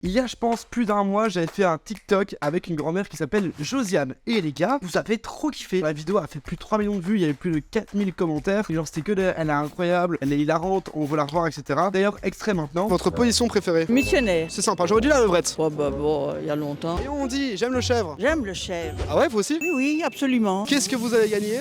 Il y a, je pense, plus d'un mois, j'avais fait un TikTok avec une grand-mère qui s'appelle Josiane. Et les gars, vous avez trop kiffé. La vidéo a fait plus de 3 millions de vues, il y avait plus de 4000 commentaires. Et genre, c'était que de, elle est incroyable, elle est hilarante, on veut la revoir, etc. D'ailleurs, extrait maintenant. Votre position préférée? Missionnaire. C'est sympa, j'aurais dit la levrette. Oh bah bon, il y a longtemps. Et on dit, j'aime le chèvre. J'aime le chèvre. Ah ouais, vous aussi? Oui, oui, absolument. Qu'est-ce que vous avez gagné?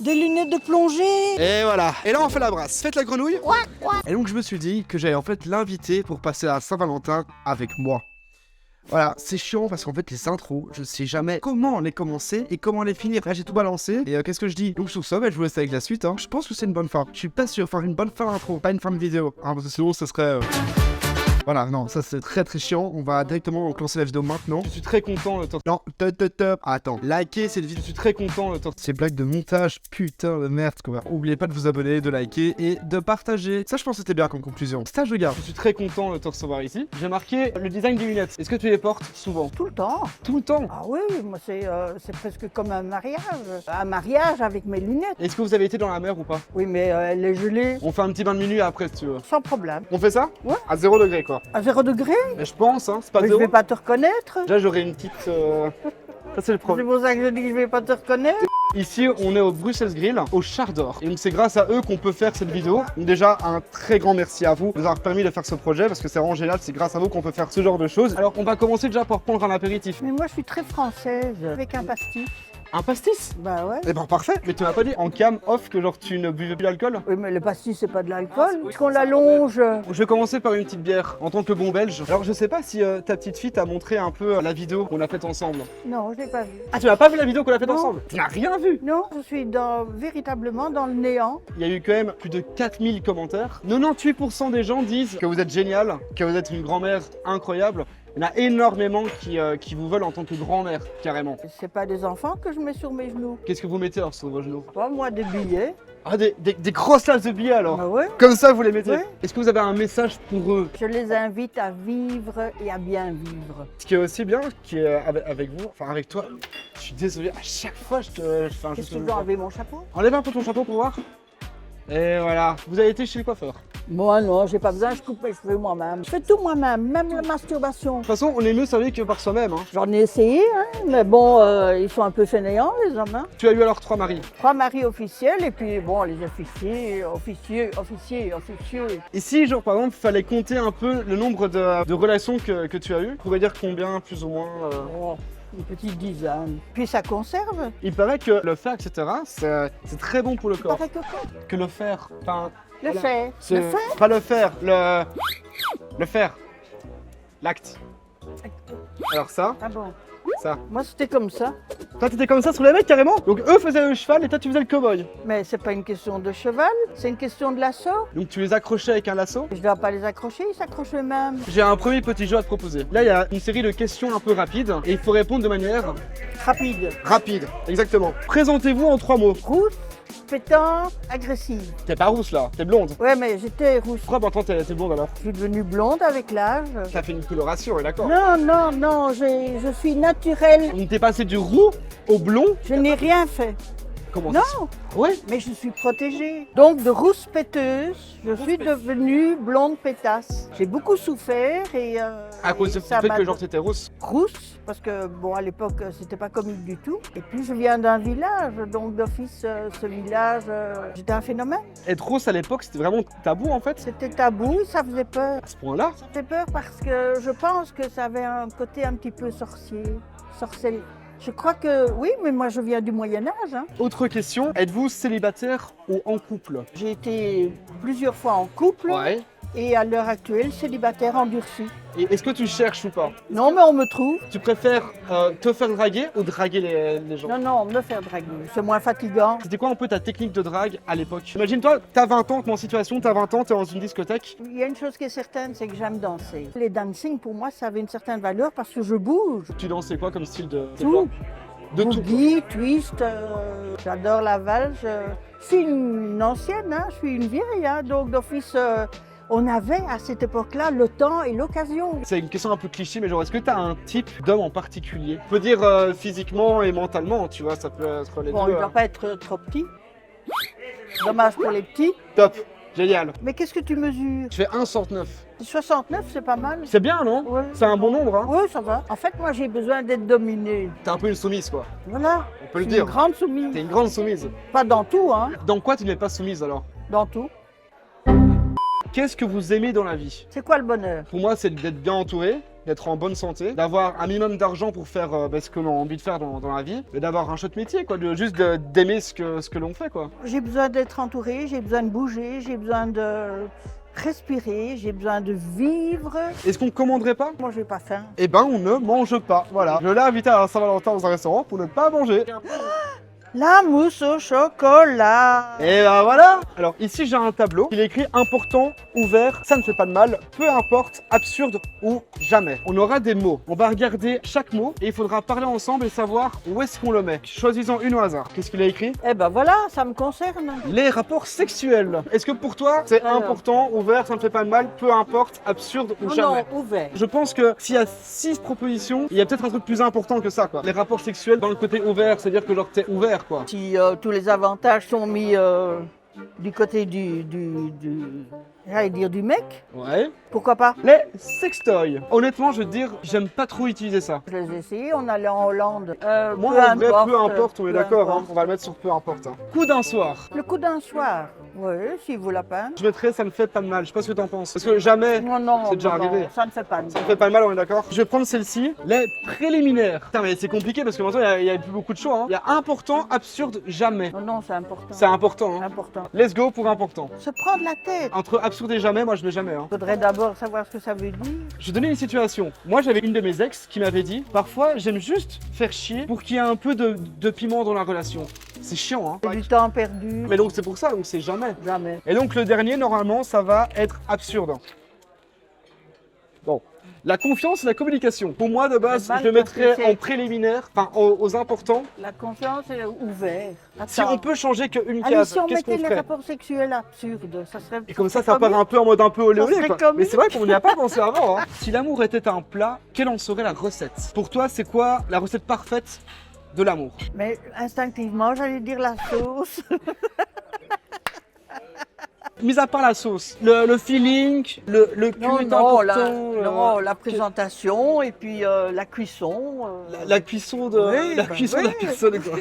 Des lunettes de plongée. Et voilà. Et là, on fait la brasse. Faites la grenouille. Et donc, je me suis dit que j'allais en fait l'inviter pour passer à Saint-Valentin avec moi. Voilà, c'est chiant parce qu'en fait les intros, je sais jamais comment les commencer et comment les finir. Là j'ai tout balancé et qu'est-ce que je dis? Donc sur ça, je vous laisse avec la suite. Hein. Je pense que c'est une bonne fin. Je suis pas sûr, faire une bonne fin d'intro, pas une fin de vidéo. Hein, parce que sinon ça serait... Voilà, non, ça c'est très chiant. On va directement lancer la vidéo maintenant. Je suis très content le temps. Non, top. Attends, likez cette vidéo. Je suis très content le temps. Ces blagues de montage, putain de merde quoi. Oubliez pas de vous abonner, de liker et de partager. Ça, je pense que c'était bien comme conclusion. Stage de garde. Je suis très content de te recevoir ici. J'ai marqué le design des lunettes. Est-ce que tu les portes souvent? Tout le temps. Tout le temps? Ah oui, moi c'est presque comme un mariage. Un mariage avec mes lunettes. Est-ce que vous avez été dans la mer ou pas? Oui, mais elle est gelée. On fait un petit bain de minuit après si tu veux. Sans problème. On fait ça? Ouais. À 0 degré quoi. À 0 degré? Mais je pense, hein, c'est pas Mais je 0. vais pas te reconnaître. Déjà j'aurais une petite... Ça c'est le C'est problème. pour ça que je dis que je vais pas te reconnaître. Ici, on est au Bruxelles Grill, au Char d'Or. Et donc, c'est grâce à eux qu'on peut faire cette vidéo. Donc, déjà, un très grand merci à vous de nous avoir permis de faire ce projet parce que c'est vraiment génial. C'est grâce à vous qu'on peut faire ce genre de choses. Alors, on va commencer déjà par prendre un apéritif. Mais moi je suis très française. Avec un pastis. Un pastis? Bah ouais. Eh ben, parfait. Mais tu m'as pas dit en cam off que genre tu ne buvais plus d'alcool? Oui, mais le pastis c'est pas de l'alcool. Est-ce qu'on l'allonge? Je vais commencer par une petite bière en tant que bon belge. Alors, je sais pas si ta petite fille t'a montré un peu la vidéo qu'on a faite ensemble. Non, je l'ai pas vu. Ah, tu n'as pas vu la vidéo qu'on a faite Non. ensemble? Tu n'as rien vu? Non, je suis véritablement dans le néant. Il y a eu quand même plus de 4000 commentaires. 98% des gens disent que vous êtes génial, que vous êtes une grand-mère incroyable. Il y en a énormément qui vous veulent en tant que grand-mère, carrément. C'est pas des enfants que je mets sur mes genoux. Qu'est-ce que vous mettez alors sur vos genoux? Pas moi, des billets. Ah, des grosses lasses de billets alors? Bah ouais. Comme ça, vous les mettez? Ouais. Est-ce que vous avez un message pour eux? Je les invite à vivre et à bien vivre. Ce qui est aussi bien, qui est avec vous, enfin avec toi, je suis désolé, à chaque fois je fais un Qu'est-ce geste que tu de dois main. enlever mon chapeau? Enlève un peu ton chapeau pour voir. Et voilà, vous avez été chez le coiffeur. Moi non, j'ai pas besoin, je coupe mes cheveux moi-même. Je fais tout moi-même, même la masturbation. De toute façon, on est mieux servi que par soi-même. Hein. J'en ai essayé, hein, mais bon, ils sont un peu fainéants les hommes. Hein. Tu as eu alors 3 maris. 3 maris officiels et puis bon, les officiers. Et si, genre, par exemple, fallait compter un peu le nombre de relations que tu as eues, on pourrait dire combien, plus ou moins Oh, une petite dizaine. Puis ça conserve. Il paraît que le fer, etc., c'est très bon pour le corps. Pareil que quoi? Que le fer, enfin... Le voilà. fer. C'est- Le fer. Pas le fer, le fer. L'acte. Alors ça, Ah bon. ça. Moi c'était comme ça. Toi, t'étais comme ça sous les mecs, carrément? Donc eux faisaient le cheval et toi, tu faisais le cow-boy. Mais c'est pas une question de cheval, c'est une question de lasso. Donc tu les accrochais avec un lasso. Je dois pas les accrocher, ils s'accrochent eux-mêmes. J'ai un premier petit jeu à te proposer. Là, il y a une série de questions un peu rapides et il faut répondre de manière Rapide. rapide. Exactement. Présentez-vous en 3 mots. Rousse, pétante, agressive. T'es pas rousse là, t'es blonde. Ouais, mais j'étais rousse. Pourquoi maintenant t'es blonde alors? Je suis devenue blonde avec l'âge. T'as fait une coloration, d'accord? Non, je suis naturelle. On était passé du roux au blond. Je n'ai rien fait. Comment Non, ça? Ouais. mais je suis protégée. Donc de rousse péteuse, je suis devenue blonde pétasse. J'ai beaucoup souffert et À cause du ça fait m'a que genre t'étais rousse. rousse parce que bon à l'époque c'était pas comique du tout. Et puis je viens d'un village, donc d'office ce village, j'étais un phénomène. Être rousse à l'époque, c'était vraiment tabou en fait. C'était tabou, ça faisait peur. À ce point-là. Ça fait peur parce que je pense que ça avait un côté un petit peu sorcier, sorcelle. Je crois que oui, mais moi je viens du Moyen-Âge. Hein. Autre question, êtes-vous célibataire ou en couple? J'ai été plusieurs fois en couple et à l'heure actuelle célibataire endurci. Et est-ce que tu cherches ou pas? Non, mais on me trouve. Tu préfères te faire draguer ou draguer les gens? Non, me faire draguer. C'est moins fatigant. C'était quoi un peu ta technique de drague à l'époque? Imagine-toi, t'as 20 ans, t'es en situation, t'as 20 ans, t'es dans une discothèque. Il y a une chose qui est certaine, c'est que j'aime danser. Les dancing, pour moi, ça avait une certaine valeur parce que je bouge. Tu dansais quoi comme style de Tout. De tout. Boogie, twist, j'adore la valse. Je suis une ancienne, hein, je suis une vieille, hein, donc d'office, on avait à cette époque-là le temps et l'occasion. C'est une question un peu cliché, mais genre, est-ce que t'as un type d'homme en particulier? On peut dire physiquement et mentalement, tu vois, ça peut être les Bon, deux. il ne doit pas être trop petit. Dommage pour les petits. Top. Génial. Mais qu'est-ce que tu mesures? Je fais 1,69. 69, c'est pas mal. C'est bien, non? Ouais. C'est un bon nombre, hein? Oui, ça va. En fait, moi, j'ai besoin d'être dominée. T'es un peu une soumise, quoi. Voilà. On peut le Je suis dire. Une grande soumise. T'es une grande soumise. Pas dans tout, hein. Dans quoi tu n'es pas soumise, alors? Dans tout. Qu'est-ce que vous aimez dans la vie? C'est quoi le bonheur? Pour moi, c'est d'être bien entouré, d'être en bonne santé, d'avoir un minimum d'argent pour faire ce que l'on a envie de faire dans la vie, et d'avoir un chouette métier, quoi, d'aimer ce que l'on fait, quoi. J'ai besoin d'être entourée, j'ai besoin de bouger, j'ai besoin de respirer, j'ai besoin de vivre. Est-ce qu'on commanderait pas? Moi, j'ai pas faim. Eh ben, on ne mange pas, voilà. Je l'ai invité à Saint-Valentin dans un restaurant pour ne pas manger. La mousse au chocolat. Et ben voilà. Alors ici j'ai un tableau, il est écrit important, ouvert, ça ne fait pas de mal, peu importe, absurde ou jamais. On aura des mots, on va regarder chaque mot et il faudra parler ensemble et savoir où est-ce qu'on le met. Choisissons une au hasard. Qu'est-ce qu'il a écrit? Eh ben voilà, ça me concerne. Les rapports sexuels. Est-ce que pour toi c'est Alors. important, ouvert, ça ne fait pas de mal, peu importe, absurde ou Non, jamais? non, ouvert. Je pense que s'il y a 6 propositions, il y a peut-être un truc plus important que ça, quoi. Les rapports sexuels dans le côté ouvert, c'est-à-dire que genre t'es ouvert, quoi. Si tous les avantages sont mis du côté j'allais dire du mec, Ouais. pourquoi pas? Les sextoys. Honnêtement, je veux te dire, j'aime pas trop utiliser ça. Je les ai essayés, on allait en Hollande. Moi, en vrai, peu importe, on est peu d'accord, hein. importe. On va le mettre sur peu importe. Hein. Coup d'un soir. Le coup d'un soir, oui, s'il vaut la peine. Je mettrais ça ne fait pas de mal. Je sais pas ce que t'en penses. Parce que jamais, Non, non, c'est déjà non, arrivé. ça ne fait pas de Ça ne mal. fait pas de mal, on est d'accord. Je vais prendre celle-ci. Les préliminaires. Putain, mais c'est compliqué parce que maintenant, il y a plus beaucoup de choix. Hein. Il y a important, absurde, jamais. Non, non, c'est important. C'est important. Hein. important. Let's go pour important. Se prendre la tête. Entre absurde et jamais, moi, je mets jamais. Hein. Faudrait d'abord savoir ce que ça veut dire. Je vais donner une situation. Moi, j'avais une de mes ex qui m'avait dit parfois, j'aime juste faire chier pour qu'il y ait un peu de piment dans la relation. C'est chiant, hein. C'est du temps perdu. Mais donc, c'est pour ça, donc c'est jamais. Jamais. Et donc, le dernier, normalement, ça va être absurde. Bon. La confiance et la communication. Pour moi, de base, C'est mal je le mettrais parce que c'est- en préliminaire, enfin, aux importants. La confiance est ouverte. Si on peut changer qu'une Allez, case, si on qu'est-ce qu'on mettait les ferait? rapports sexuels absurdes, ça serait. Et comme ça part un peu en mode un peu olé Ça olé, serait quoi. comique. Mais c'est vrai qu'on n'y a pas pensé avant, hein. Si l'amour était un plat, quelle en serait la recette? Pour toi, c'est quoi la recette parfaite de l'amour? Mais instinctivement, j'allais dire la sauce. Mis à part la sauce, le feeling, le cul Non, est non, important. la présentation et puis la cuisson. La cuisson de Oui, la bah cuisson de la oui. personne, quoi.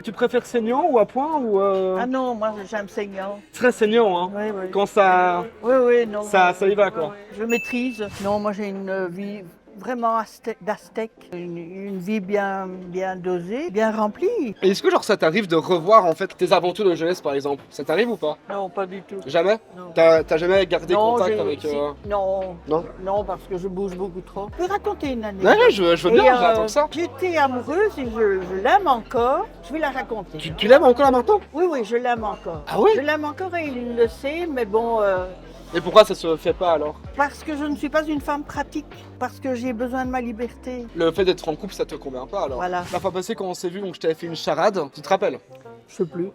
Tu préfères saignant ou à point ou Ah non, moi j'aime saignant. très saignant, hein? Oui, oui. Quand ça... Oui, oui, non. Ça y va, quoi. Oui, oui. Je maîtrise. Non, moi j'ai une vie vraiment d'aztèque, une vie bien dosée, bien remplie. Et est-ce que genre ça t'arrive de revoir en fait tes aventures de jeunesse par exemple? Ça t'arrive ou pas? Non, pas du tout. Jamais? Non. T'as jamais gardé Non, contact avec... Non, Non? non, parce que je bouge beaucoup trop. Je peux raconter une année. Ouais, je veux bien, j'attends ça. J'étais amoureuse et je l'aime encore. Je vais la raconter. Tu l'aimes encore là maintenant? Oui, oui, je l'aime encore. Ah oui? Je l'aime encore et il le sait, mais bon, Et pourquoi ça se fait pas alors? parce que je ne suis pas une femme pratique, parce que j'ai besoin de ma liberté. Le fait d'être en couple ça te convient pas alors? Voilà. La fois passée quand on s'est vu, donc je t'avais fait une charade, tu te rappelles? Je sais plus.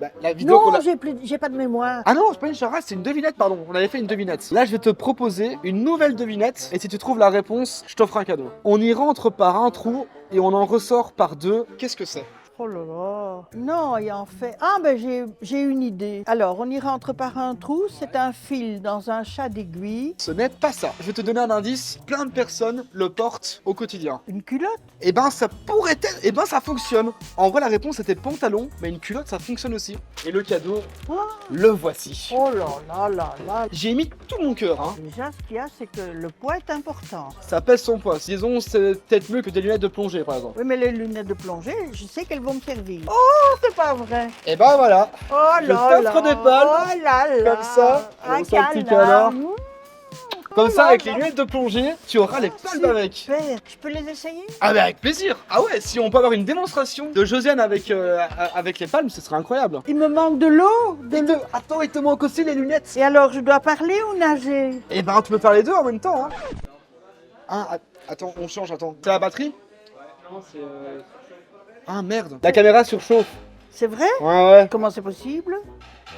Bah, la vidéo qu'on Non, a... j'ai pas de mémoire. Ah non, c'est pas une charade, c'est une devinette, pardon. On avait fait une devinette. Là, je vais te proposer une nouvelle devinette. Et si tu trouves la réponse, je t'offre un cadeau. On y rentre par un trou et on en ressort par deux. Qu'est-ce que c'est? Oh là là. Non, il en fait. Ah ben j'ai une idée. Alors, on y rentre par un trou, c'est un fil dans un chat d'aiguille. Ce n'est pas ça. Je vais te donner un indice. Plein de personnes le portent au quotidien. Une culotte. Eh ben, ça pourrait être... Eh ben, ça fonctionne. En vrai, la réponse était pantalon, mais une culotte, ça fonctionne aussi. Et le cadeau, Oh, le voici. oh là là là là. J'ai mis tout mon cœur, hein. Déjà, ce qu'il y a, c'est que le poids est important. Ça pèse son poids. Disons, c'est peut-être mieux que des lunettes de plongée, par exemple. Oui, mais les lunettes de plongée, je sais qu'elles vont me servir. Oh, c'est pas vrai. Eh ben, voilà. Oh Je là là. t'offre des palmes, Oh là là. comme ça, Un on sent un petit câlin. câlin. Mmh. Comme Oh ça, là avec là. les lunettes de plongée, tu auras les palmes avec. Super. Je peux les essayer? Ah bah avec plaisir. Ah ouais, si on peut avoir une démonstration de Josiane avec les palmes, ce serait incroyable. Il me manque de l'eau. Attends, il te manque aussi les lunettes. Et alors, je dois parler ou nager? Eh ben, tu peux faire les deux en même temps. Hein. Ah, attends, on change, attends. C'est la batterie? Non, c'est... Ah merde. La caméra surchauffe. C'est vrai? Ouais, ouais. Comment c'est possible?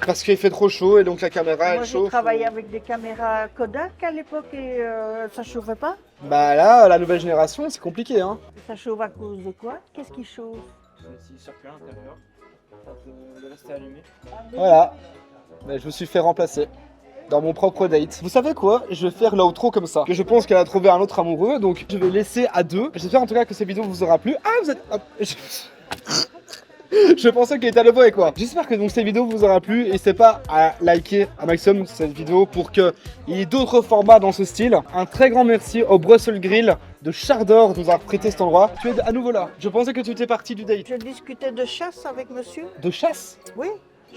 Parce qu'il fait trop chaud et donc la caméra, Moi, elle j'ai chauffe. travaillé avec des caméras Kodak à l'époque et ça chauffait pas. Bah là, la nouvelle génération, c'est compliqué, hein. Ça chauffe à cause de quoi? Qu'est-ce qui chauffe? Si circule à l'intérieur, ça peut rester allumé. Voilà. Mais je me suis fait remplacer dans mon propre date. Vous savez quoi? Je vais faire l'outro comme ça. Que je pense qu'elle a trouvé un autre amoureux, donc je vais laisser à deux. J'espère en tout cas que cette vidéo vous aura plu. Ah, vous êtes... Je pensais qu'elle était à l'œuvre avec quoi. J'espère que donc cette vidéo vous aura plu. N'hésitez pas à liker un maximum cette vidéo pour qu'il y ait d'autres formats dans ce style. Un très grand merci au Brussels Grill de Chardor de nous avoir prêté cet endroit. Tu es à nouveau là. Je pensais que tu étais parti du date. Je discutais de chasse avec monsieur. De chasse? Oui,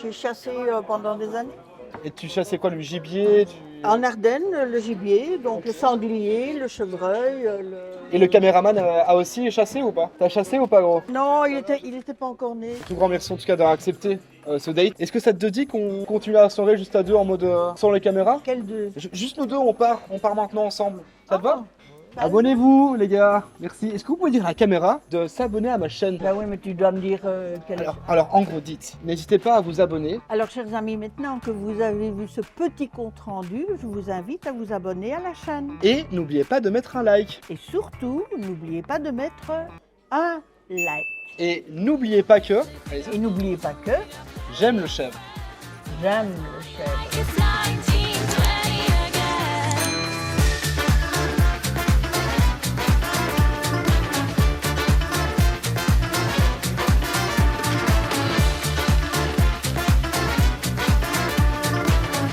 j'ai chassé pendant des années. Et tu chassais quoi? Le gibier En Ardennes, le gibier, donc le sanglier, le chevreuil, Et le caméraman a aussi chassé ou pas? T'as chassé ou pas, gros? Non, il était pas encore né. Tout grand merci en tout cas d'avoir accepté ce date. Est-ce que ça te dit qu'on continue la soirée juste à deux en mode sans les caméras? Quel deux? Juste nous deux, on part maintenant ensemble. Ça te va? Bah Abonnez-vous les gars, merci. Est-ce que vous pouvez dire à la caméra de s'abonner à ma chaîne? Bah oui, mais tu dois me dire quel... Alors en gros dites, n'hésitez pas à vous abonner. Alors chers amis, maintenant que vous avez vu ce petit compte rendu, je vous invite à vous abonner à la chaîne. Et n'oubliez pas de mettre un like. Et surtout, n'oubliez pas de mettre un like. Et n'oubliez pas que... Et n'oubliez pas que j'aime le chèvre. j'aime le chef.